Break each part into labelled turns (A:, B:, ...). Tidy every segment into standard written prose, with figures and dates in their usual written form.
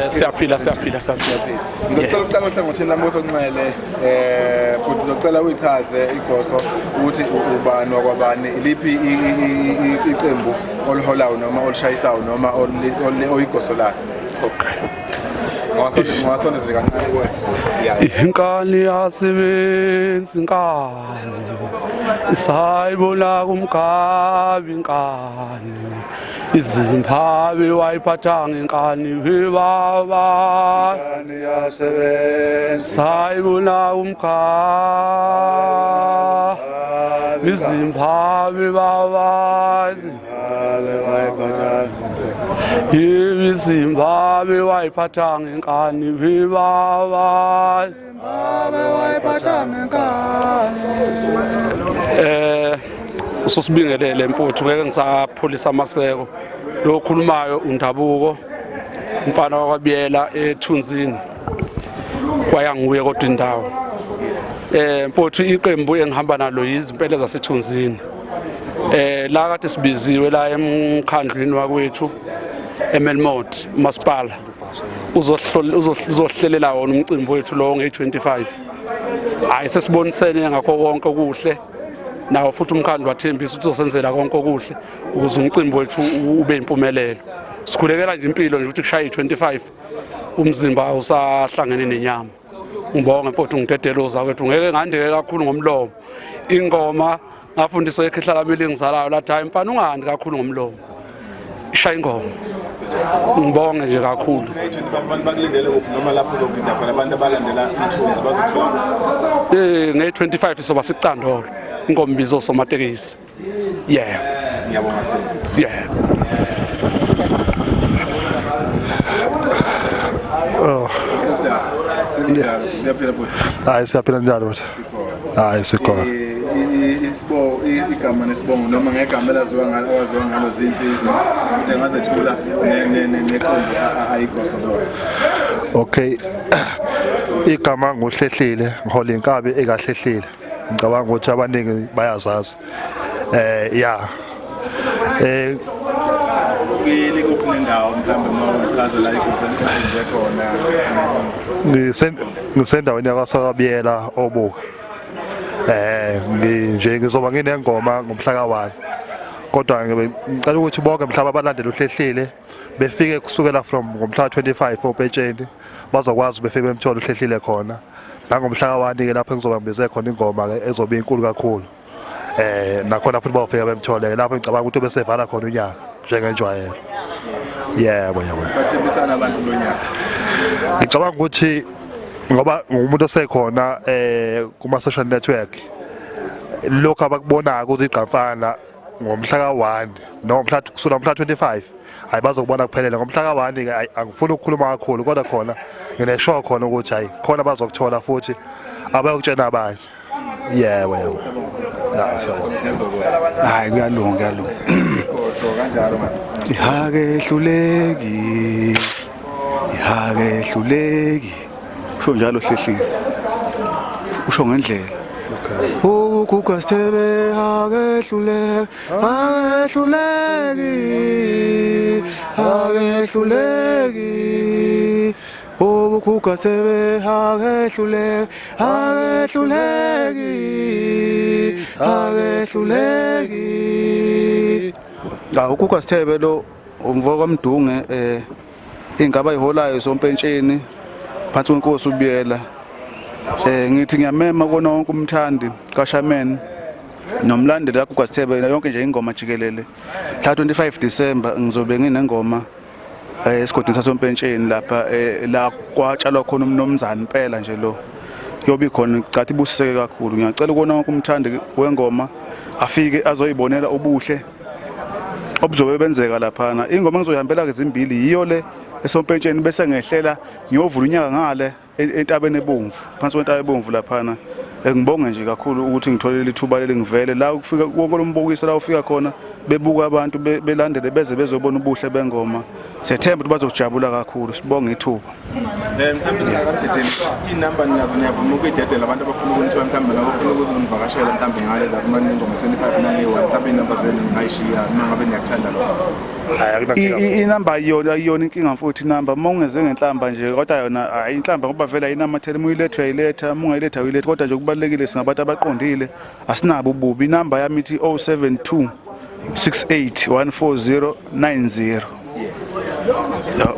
A: Siyaphila.
B: Ngizocela uqala ohlangothini lami osonqele futhi ngizocela uyichaze igoso ukuthi ubani wakwabani iliphi iqembu oliholayo noma olishayisayo noma oyigoso lakhe. Ngawasondeze kancane kuwe.
A: Inkani yasebenzi inkani isayibona kumgabi inkani izimphabe wayiphathanga inkani baba
B: Inkani yasebenzi
A: sayibona kumgabi izimphabe baba Zimbabwe wayiphathanga inkani baba usosibingelele mfowethu ngeke ngisapholisa amaseko lo okhulumayo uNdabuko umfana wakwaBiyela eThunzini kwayanguye kodwa indawo mfowethu iqembu engihamba nalo yizimpele zaseThunzini la kade sibiziwe la emkhandlwini wakwethu eMelmont umasipala uzohlelela wona umcimbi wethu lo nge-25 hayi sesibonisene ngakho konke okuhle nawo futhi umkhandlu wathembisa ukuthi uzosenzela konke okuhle ukuze umcimbi wethu ube impumelelo sikhulekela nje impilo nje ukuthi kushaya i-25 umzimba usahlangene nenyama ngibonga mfowethu ngidedeloza kwethu ngeke ngandeke kakhulu ngomlomo ingoma ngafundiswa ekhehla lami lengizalayo lathi hayi mfana ungandi kakhulu ngomlomo ishaya ingoma ngibonge nje kakhulu
B: abantu bakulindele kuphi noma lapho uzogida khona abantu abalandela ithunzi bazothola
A: nge-25 soba sicandolo ingoma ibizo somatekisi
B: ngiyabonga
C: Hayi siyaphila njalo futhi. Hayi sikhona.
B: Igama nesibongo noma ngegama elaziwa ngalo zinsizwa ukuthi ngazethula neqembu ayigosa lo.
C: Okay. Igama nguHlehlile ngihola inkabi ekaHlehlile. Ngicabanga ukuthi abaningi bayazazi.
B: Indawo mhlawumbe mawuchaza la igosa lisenze khona.
C: Ngisendaweni yakwaBiyela obuka. Nje ngizoba nginengoma ngomhla ka1 kodwa ngicela ukuthi bonke mhlaba abalandela uHlehlile befike kusukela from ngomhla ka25 opetsheni bazokwazi befike bemthola uHlehlile khona nangomhla ka1 ke lapho ngizoba ngibize khona ingoma ke ezoba inkulu kakhulu nakhona futhi bawufika bemthole lapho ngicabanga ukuthi besevala khona unyaka njengenjwayelo
B: bathembisana abantu lo nyaka
C: ngicabanga ukuthi ngoba ngumuntu osekhona kuma social network lokho abakubona ukuthi iqafana ngomhla ka1 noma kusula ngomhla 25 hayi bazokubona kuphelele ngomhla ka1 ke angifuni ukukhuluma kakhulu kodwa khona ngineshow khona ukuthi hayi khona bazokuthola futhi abayokutshena abanye
D: hayi kuyalunga
B: so kanjalo manje
D: ihake hluleki usho njalo Hlehlile usho ngendlela uguga sebe hake hluleki uguga sebe hake hluleki uguga sithebe lo umvo kwaMdunge ingaba iholayo sompentsheni phansi kwenkosi uBiyela ngithi ngiyamema kona wonke umthandi kaShaman nomlandeli lakho kwaSithebe yonke nje ingoma jikelele mhla 25 December ngizobe nginengoma esigodini sasompentsheni lapha la kwatshalwa khona umnomzana impela nje lo yobe khona cathi ibusiseke kakhulu ngiyacela ukona wonke umthandi wengoma afike azoyibonela ubuhle obuzobe benzeka lapha ingoma ngizoyihambela ke zimbili yiyo le esompentsheni bese ngehlela ngiyovula unyaka ngale entabeni ebomvu phansi kwentaba ebomvu lapha ngibonge nje kakhulu ukuthi ngitholele ithuba leli ngivele la ukufika wonke lombukiso la ufika khona bebuka abantu belandele beze bezobona ubuhle bengoma sethemba ukuthi bazojabula kakhulu sibonge ithuba
B: mhlawumbe ngakadedeni inamba ninazo niyavuma ukuyidedela abantu abafuna ukuthola mhlawumbe nabafuna ukuzivakashela mhlawumbe ngale zazi manje ingoma 25 nange-1 mhlawumbe inamba zenu ngayishiya uma ngabe niyakuthanda lokho
D: inamba ayiyona inkinga futhi inamba uma ungeze ngenhlamba nje kodwa yona inhlamba ngoba vele ayinamathela uma uyiletha uyiletha uma ungayiletha uyiletha kodwa nje kubalulekile singabantu abaqondile asinabo ububi inamba yami ithi 072 68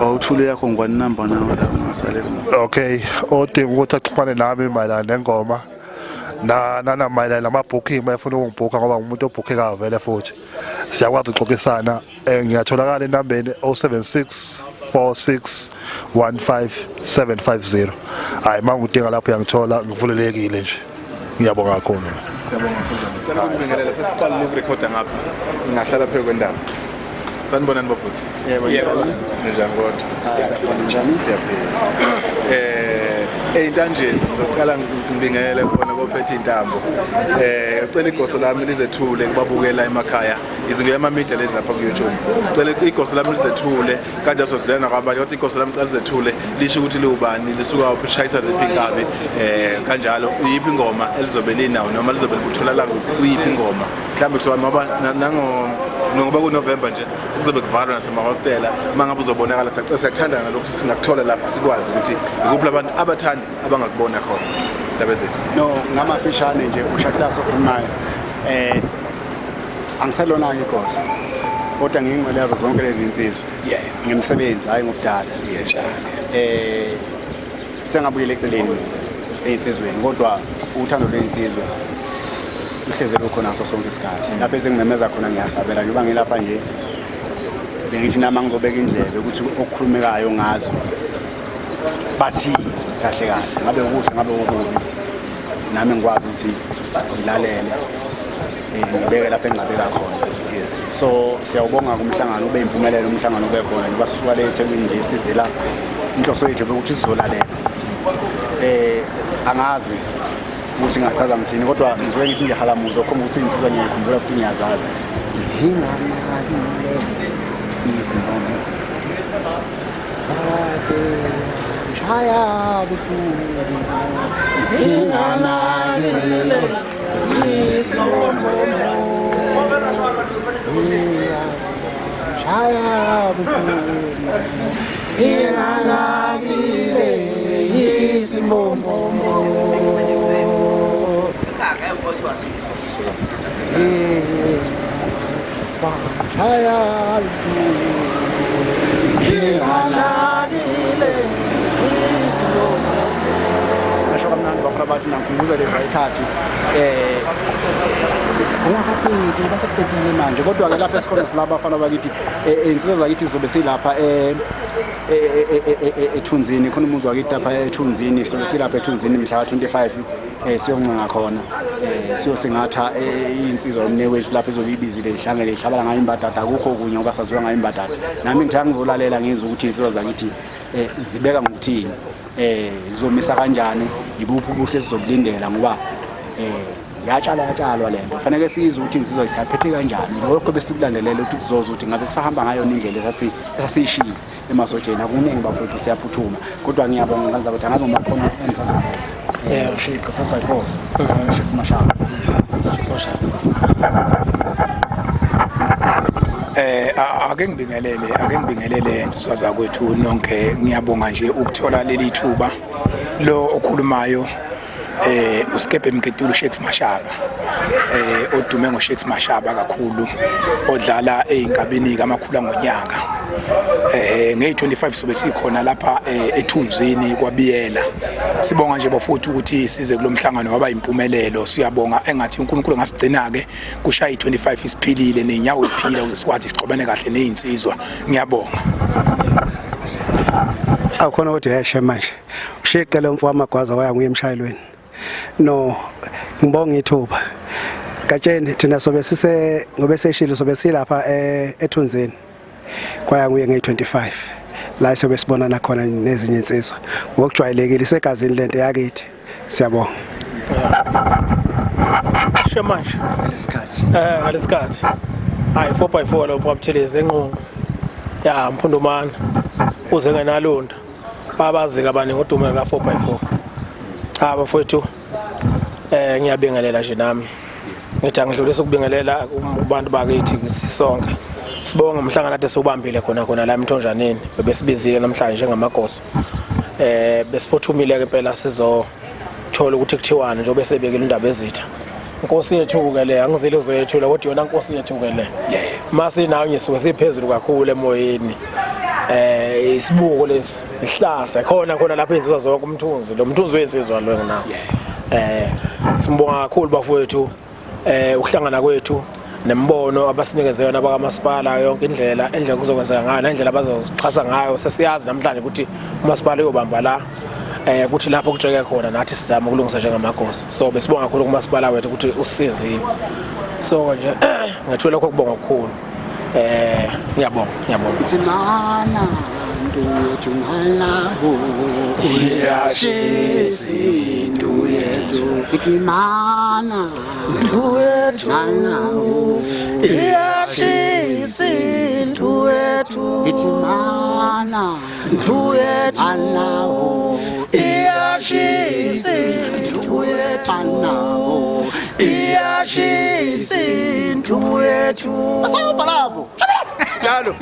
D: awuthule yakho ngwani number nawe la ngasalela.
C: Okay, odinga ukuthi axhumane nami mayelana nengoma na mayelana nama-booking mayefuna ukungibhukha ngoba ngumuntu obhukhekayo vele futhi siyakwazi ukuxoxisana. Ngiyatholakala enambeni 076 46 15 750. Hayi uma ngidinga lapho uyangithola ngivulelekile nje. Ngiyabonga kakhulu.
B: Siyabonga kakhulu. Cela ukubingelela sesiqala ukurekhoda ngapha. Ngahlala phezulu kwendaba. Sanibonani bobhuti.
E: Yebo.
B: Njani kodwa?
E: Siyaphila.
B: Ey'ntanjeni ngizoqala ngibingelele khona kophethe intambo. Ngicela igoso lami lizethule kubabukela emakhaya. Izinto yama-media lezi lapha ku-YouTube. Ngicela igoso lami lizethule kanjalo sozilana kwabanye kodwa igoso lami cela lizethule lisho ukuthi liwubani lisuka ushayisa ziphi inkabi kanjalo uyiphi ingoma elizobe linawo noma lizobe likutholala uyiphi ingoma mhlawumbe kuzoba ngoba ngoba kuNovember nje kuzobe kuvalwa nasemahostela mangabe uzobonakala siyakuthanda ngalokho singakuthola lapha sikwazi ukuthi ikuphi abantu abathandi abangakubona khona ndaba zethu.
E: No, ngamafishane nje uShaklas okhulumayo angiselona igosi kodwa ngingcwele yazo zonke lezi insizwa ngimsebenzi hayi ngobudala sengabuyele eceleni einsizweni kodwa uthando lwensizwa uhleze lukhona ngaso sonke isikhathi lapho ezingimemeza khona ngiyasabela njengoba ngilapha nje bengithi nama ngizobeka indlebe ukuthi okukhulumekayo ngazo bathi kahle ngabe ukuhle ngabe ukubi nami ngikwazi ukuthi ngilalele ngibeke lapha engingabeka khona. So siyawubonga kumhlangano ube impumelelo umhlangano ube khona ngoba sisuka le eThekwini nje size la inhloso yethu ukuthi sizolalela angazi ukuthi ngachaza ngithini kodwa ngizoke ngithi ngiyahalamuza khomba ukuthi insizwa ngiyikhumbula futhi ngiyazazi hinganakile izinomo shaya buhlungu hinganakile izinomo shaya buhlungu hinganakile izinomo Nasho kamnandi bafuna bathi nangikhumbuza leza ikhathi kungakapeti basepetile manje kodwa ke lapha esikhona silapha bafana bakithi insizwa zakithi zizobe silapha eThunzini khona umuzi wakithi lapha eThunzini sizobe silapha eThunzini mhla ka-25 siyoncenga khona siyosingatha insizwa yomnewethu lapha ezobe ibizile ihlangene ihlabala ngayo imbadada akukho kunye ngoba saziwa ngayo imbadada nami ngithanda ngizolalela ngizwe ukuthi insizwa zakithi zibeka ngokuthini zizomisa kanjani ibuphi ubuhle sizobulindela ngoba yatshalwa lento kufanele sizwe ukuthi insizwa isiyaphethe kanjani lokho bese kulandelela ukuthi kuzoza ukuthi ngabe kusahamba ngayo indlela esasishiye emasojeni akuningi bafowethu siyaphuthuma kodwa ngiyabonga kanza ukuthi angazoma khona enzazo Shiqe 4x4 Mashaba
F: ake ngibingelele insizwa zakwethu nonke ngiyabonga nje ukuthola leli thuba lo okhulumayo uSkepe Mketulu Shakes Mashaba odume ngoShakes Mashaba kakhulu odlala einkabeni kamakhulu ngonyaka nge-25 sobe sikhona lapha eThunzini kwaBiyela sibonga nje bafuthu ukuthi size kulomhlangano waba impumelelo siyabonga engathi uNkulunkulu ngasigcina ke kushaya i25 isiphilile nenyawo iphila ukuze sikwazi sixobane kahle nezinsizwa ngiyabonga
E: awukhona ukuthi yeshe manje Shiqe lo mfowabo Amagwaza waya nguye emshayelweni no ngibonga ithuba katsheni thina sobe ngobe seshilo sobe silapha eThunzini kwaya nguye nge25 la sobe sibonana khona nezinye insizwa ngokujwayelekile isegazini lento yakithi siyabonga
G: Shemanje ngalesikhathi hayi 4x4 lo Buthelezi enqongo ya Mphundumana uze ngenalonda babazika bani ngodume la 4x4 bafowethu ngiyabingelela nje nami ngithi angidlulisa ukubingelela kubantu bakithi sisonke sibonga umhlangano ade siubambile khona la eMthonjaneni besibizile namhlanje njengamagosa besiphothumile ke phela sizothola ukuthi kuthiwani njengoba besebekile indaba ezitha Nkosi yethu ke le angizile uzoyethula kodwa yona Nkosi yethu ke le mase nayo ngisuke siphezulu kakhulu emoyeni isibuko lesi ihlahla khona lapha enzizwa zonke umthunzi lo mthunzi wesizwa lo ngina simbonga kakhulu bafowethu ukuhlangana kwethu nembono abasinikeze yona bakamasipala yonke indlela kuzokwenzeka ngayo nendlela bazochasa ngayo sesiyazi namhlanje ukuthi umasipala uyobamba la ukuthi lapho kujeke khona nathi sizama ukulungisa njengamagosa so besibonga kakhulu kumasipala wethu ukuthi usizile so nje ngathula lokho kubonga kakhulu ngiyabonga
H: Itsimana nduwethu ngalaho uyashisi nduwethu Itsimana nduwethu ngalaho uyashisi nduwethu Itsimana nduwethu ngalaho uyashisi nduwethu ngalaho uyashisi nduwethu Asawubhalabo
B: Njalo